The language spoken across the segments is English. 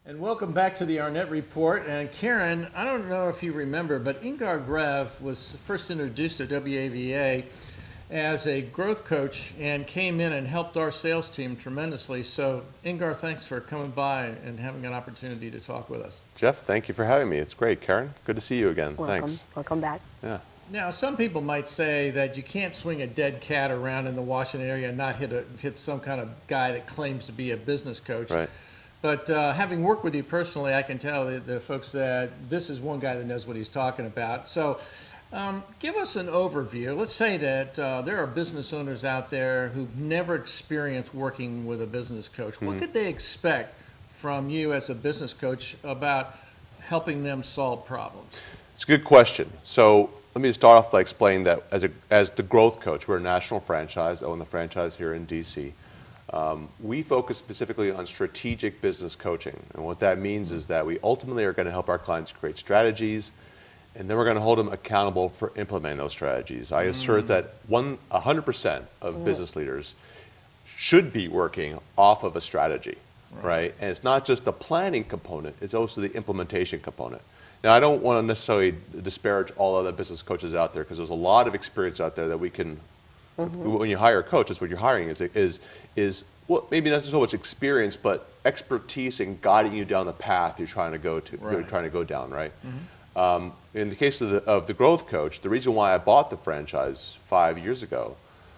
And welcome back to the Arnette Report. And Karen, I don't know if you remember, but Ingar Grev was first introduced to WAVA as a growth coach and came in and helped our sales team tremendously. So Ingar, thanks for coming by and having an opportunity to talk with us. Jeff, thank you for having me. It's great. Karen, good to see you again. Welcome. Thanks. Welcome back. Yeah. Now, some people might say that you can't swing a dead cat around in the Washington area and not hit some kind of guy that claims to be a business coach. Right. But having worked with you personally, I can tell the folks that this is one guy that knows what he's talking about. So give us an overview. Let's say that there are business owners out there who've never experienced working with a business coach. What could they expect from you as a business coach about helping them solve problems? It's a good question. So let me start off by explaining that as the growth coach, we're a national franchise, own the franchise here in D.C. We focus specifically on strategic business coaching. And what that means is that we ultimately are going to help our clients create strategies, and then we're going to hold them accountable for implementing those strategies. I assert that 100% of business leaders should be working off of a strategy, right? And it's not just the planning component, it's also the implementation component. Now, I don't want to necessarily disparage all other business coaches out there, because there's a lot of experience out there that we can, when you hire a coach, that's what you're hiring is well, maybe not so much experience, but expertise in guiding you down the path you're trying to go to, you're trying to go down, right? In the case of the growth coach, the reason why I bought the franchise 5 years ago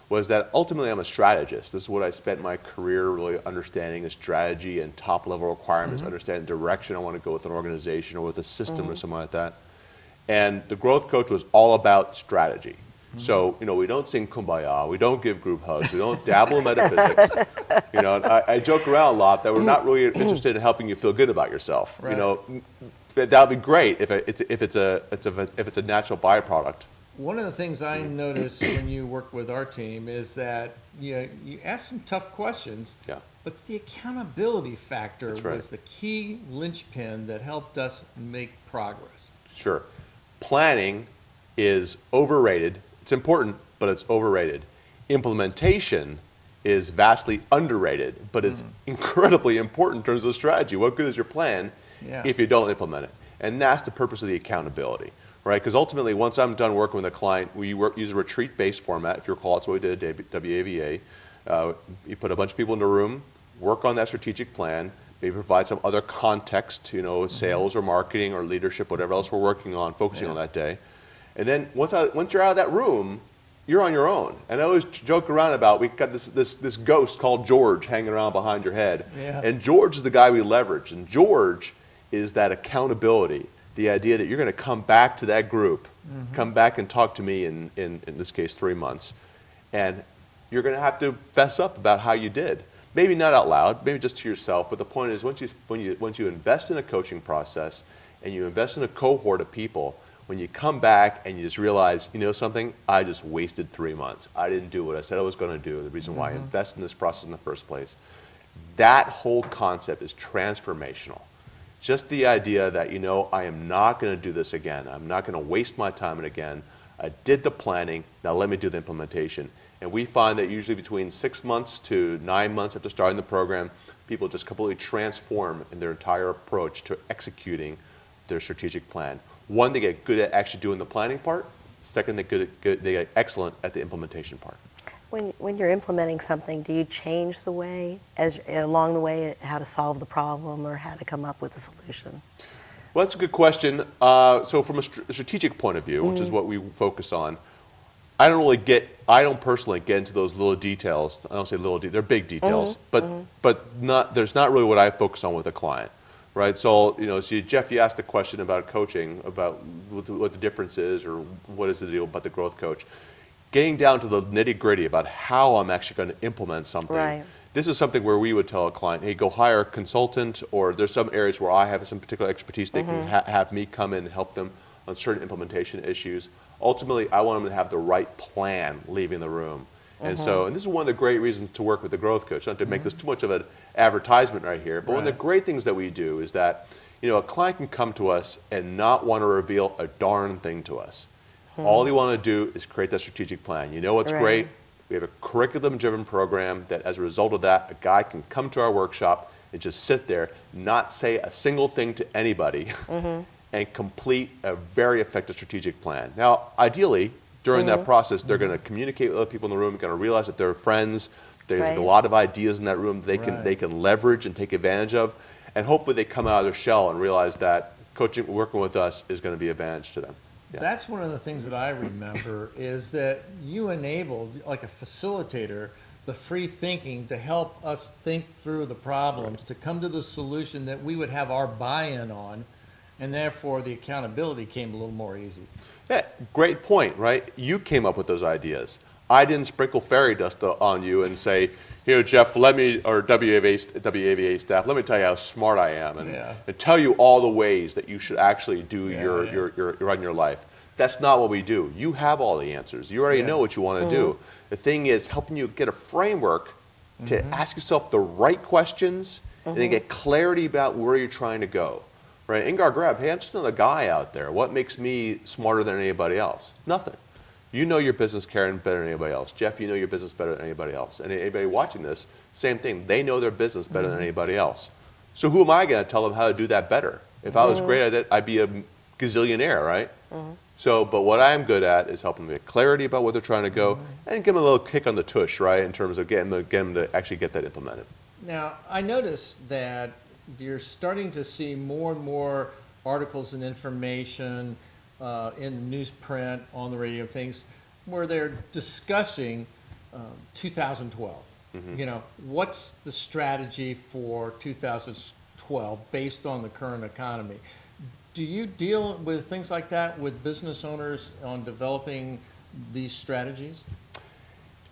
was that ultimately I'm a strategist. This is what I spent my career really understanding, is strategy and top-level requirements, understanding the direction I want to go with an organization or with a system or something like that. And the growth coach was all about strategy. So, we don't sing Kumbaya, we don't give group hugs, we don't dabble in metaphysics. I joke around a lot that we're not really interested in helping you feel good about yourself. That would be great if it's a natural byproduct. One of the things I noticed when you work with our team is that you ask some tough questions, but it's the accountability factor was the key linchpin that helped us make progress. Sure. Planning is overrated. It's important, but it's overrated. Implementation is vastly underrated, but it's incredibly important in terms of strategy. What good is your plan if you don't implement it? And that's the purpose of the accountability. Right, because ultimately, once I'm done working with a client, we use a retreat-based format. If you recall, that's what we did at WAVA. You put a bunch of people in a room, work on that strategic plan, maybe provide some other context, sales or marketing or leadership, whatever else we're working on, focusing on that day. And then once you're out of that room, you're on your own. And I always joke around about, we've got this ghost called George hanging around behind your head. And George is the guy we leverage. And George is that accountability. The idea that you're going to come back to that group, come back and talk to me in this case 3 months, and you're going to have to fess up about how you did. Maybe not out loud, maybe just to yourself, but the point is once you invest in a coaching process and you invest in a cohort of people, when you come back and you just realize, something, I just wasted 3 months. I didn't do what I said I was going to do, the reason why I invest in this process in the first place. That whole concept is transformational. Just the idea that, I am not going to do this again. I'm not going to waste my time again. I did the planning. Now let me do the implementation. And we find that usually between 6 months to 9 months after starting the program, people just completely transform in their entire approach to executing their strategic plan. One, they get good at actually doing the planning part. Second, they get excellent at the implementation part. When you're implementing something, do you change the way, along the way, how to solve the problem or how to come up with a solution? Well, that's a good question. So from a strategic point of view, which is what we focus on, I don't personally get into those little details. I don't say little details, they're big details, but there's not really what I focus on with a client, right? So, Jeff, you asked a question about coaching, about what the difference is or what is the deal about the growth coach. Getting down to the nitty-gritty about how I'm actually going to implement something. This is something where we would tell a client, hey, go hire a consultant, or there's some areas where I have some particular expertise. They can have me come in and help them on certain implementation issues. Ultimately, I want them to have the right plan leaving the room. And this is one of the great reasons to work with the growth coach. Not to make this too much of an advertisement right here, but one of the great things that we do is that a client can come to us and not want to reveal a darn thing to us. All they want to do is create that strategic plan. You know what's great? We have a curriculum-driven program that as a result of that, a guy can come to our workshop, and just sit there, not say a single thing to anybody, and complete a very effective strategic plan. Now, ideally, during that process, they're going to communicate with other people in the room, going to realize that they're friends. There's a lot of ideas in that room that they can leverage and take advantage of, and hopefully they come out of their shell and realize that working with us is going to be an advantage to them. Yeah. That's one of the things that I remember is that you enabled, like a facilitator, the free thinking to help us think through the problems, to come to the solution that we would have our buy-in on, and therefore the accountability came a little more easy. Yeah, great point, right? You came up with those ideas. I didn't sprinkle fairy dust on you and say, here, Jeff, or WAVA staff, let me tell you how smart I am, and tell you all the ways that you should actually do run your life. That's not what we do. You have all the answers. You already know what you want to do. The thing is helping you get a framework to ask yourself the right questions and then get clarity about where you're trying to go. Right? Ingar Grev, hey, I'm just another guy out there. What makes me smarter than anybody else? Nothing. You know your business, Karen, better than anybody else. Jeff, you know your business better than anybody else. And anybody watching this, same thing. They know their business better than anybody else. So who am I going to tell them how to do that better? If I was great at it, I'd be a gazillionaire, right? So, but what I'm good at is helping them get clarity about where they're trying to go and give them a little kick on the tush, right, in terms of getting them to actually get that implemented. Now, I noticed that you're starting to see more and more articles and information in the newsprint, on the radio, things where they're discussing 2012. You know, what's the strategy for 2012 based on the current economy? Do you deal with things like that with business owners on developing these strategies?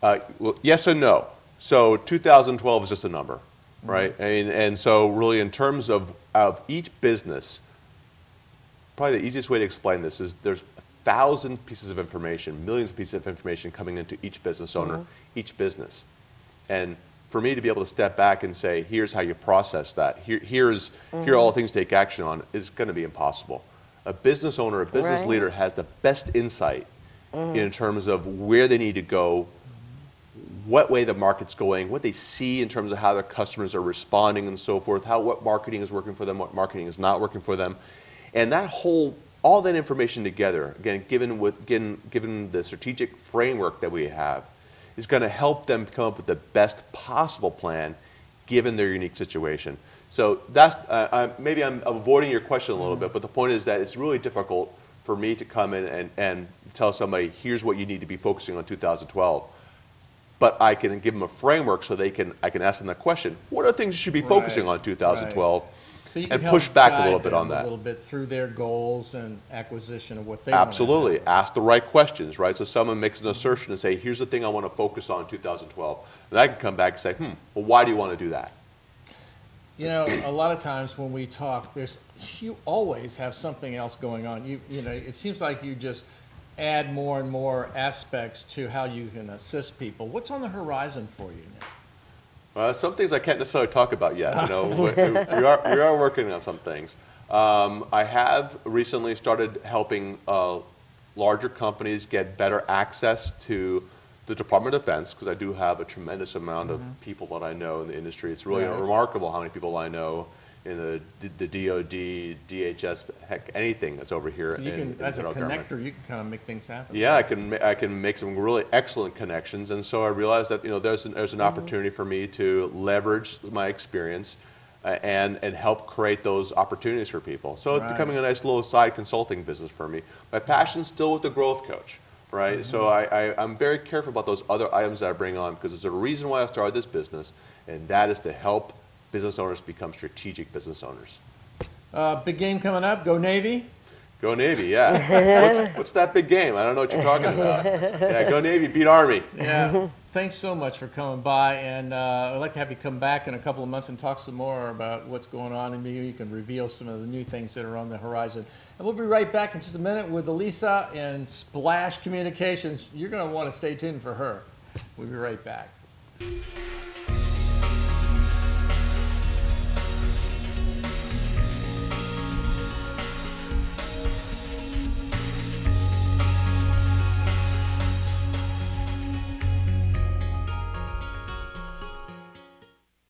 Well, yes and no. So 2012 is just a number, right? And so really in terms of each business, probably the easiest way to explain this is there's 1,000 pieces of information, millions of pieces of information coming into each business owner, each business. And for me to be able to step back and say, here's how you process that, here are all the things to take action on, is going to be impossible. A business owner, a business leader has the best insight in terms of where they need to go, what way the market's going, what they see in terms of how their customers are responding and so forth, what marketing is working for them, what marketing is not working for them. And that all that information together, again, given the strategic framework that we have, is going to help them come up with the best possible plan given their unique situation. So that's, maybe I'm avoiding your question a little bit, but the point is that it's really difficult for me to come in and tell somebody, here's what you need to be focusing on 2012. But I can give them a framework so I can ask them the question, what are things you should be focusing on 2012? So you can and help push back a guide little bit them on that. a little bit through their goals and acquisition of what they Absolutely. want to Ask the right questions, right? So someone makes an assertion and say, here's the thing I want to focus on in 2012. And I can come back and say, well, why do you want to do that? You know, a lot of times when we talk, you always have something else going on. You know, it seems like you just add more and more aspects to how you can assist people. What's on the horizon for you now? Some things I can't necessarily talk about yet. You know, we are working on some things. I have recently started helping larger companies get better access to the Department of Defense, because I do have a tremendous amount of people that I know in the industry. It's really remarkable how many people I know in the DOD, DHS, heck, anything that's over here. So you can, as a connector, you can kind of make things happen. Yeah, I can make some really excellent connections, and so I realized that there's an opportunity for me to leverage my experience and help create those opportunities for people. So it's becoming a nice little side consulting business for me. My passion's still with the growth coach, right? So I'm very careful about those other items that I bring on, because there's a reason why I started this business, and that is to help business owners become strategic business owners. Big game coming up. Go Navy. Go Navy, yeah. What's that big game? I don't know what you're talking about. Yeah, go Navy, beat Army. Yeah. Thanks so much for coming by, and I'd like to have you come back in a couple of months and talk some more about what's going on, and maybe you can reveal some of the new things that are on the horizon. And we'll be right back in just a minute with Elisa and Splash Communications. You're going to want to stay tuned for her. We'll be right back.